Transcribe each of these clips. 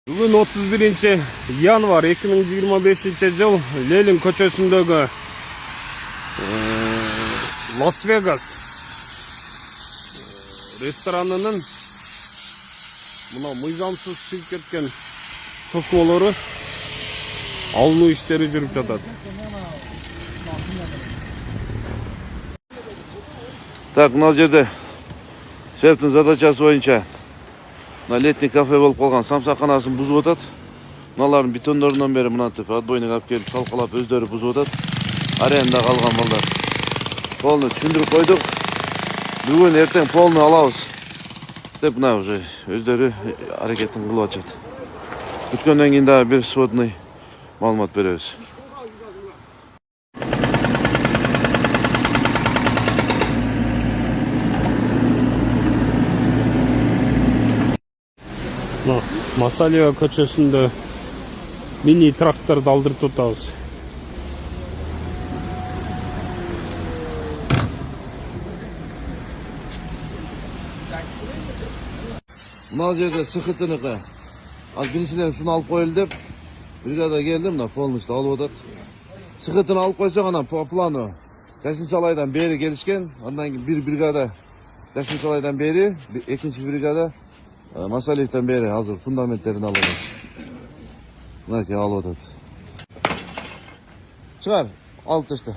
Бүгін 31 январ 2025 жыл Ленин көчөсүндөгү Лас-Вегас ресторанынын мына мыйзамсыз чыгып кеткен тосмолору алынуу иштери жүрүп жатат. Так, мына жерде шефтин задачасы боюнча на летний кафе болуп калган самсаканасын бузуп атат. Мыналардын бетондорунан бери мынантип отбойник алып келип талкалап өздөрү бузуп атат. Аренда калган балдар. Полный түшүндүрүп койдук. Бүгүн эртең полный алабыз деп мына уже өздөрү аракетин кылып атышат. Бүткөндөн кийин дагы бир сводный маалымат беребиз. Масалия көчөсүндө мини тракторду алдыртып атабыз. Мына жерде СХТныкы. Ал биринчиден ушуну алып коелу деп бригада келди, мына полностью алып атат. СХТны алып койсок анан по плану Гостиница айдан бери келишкен. Андан кийин бир бригада Гостиница айдан бери, экинчи бригада Масалиевден бери азыр фундаменттерин алып атат. Мынакей алып атат. Чыгар, алып ташта.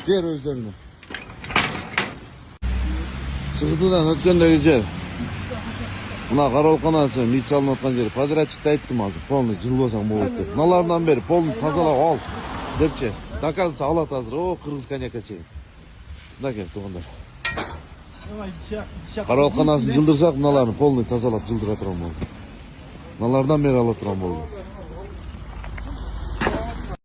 Бер өздөрүнө. СХТдан өткөндөгү жер. Мына кароолканасы мит салынып аткан жер. Подрядчикте айттым азыр, полный жылбасаң болот деп. Мыналардан бери полный тазалап ал депчи. Доказывается алат азыр. О, кыргыз коньяка чейин. Мынакей туугандар. Кароолканасын жылдырсак, мыналарын полный тазалап жылдыра турган болду. Мыналардан бери ала турган болду.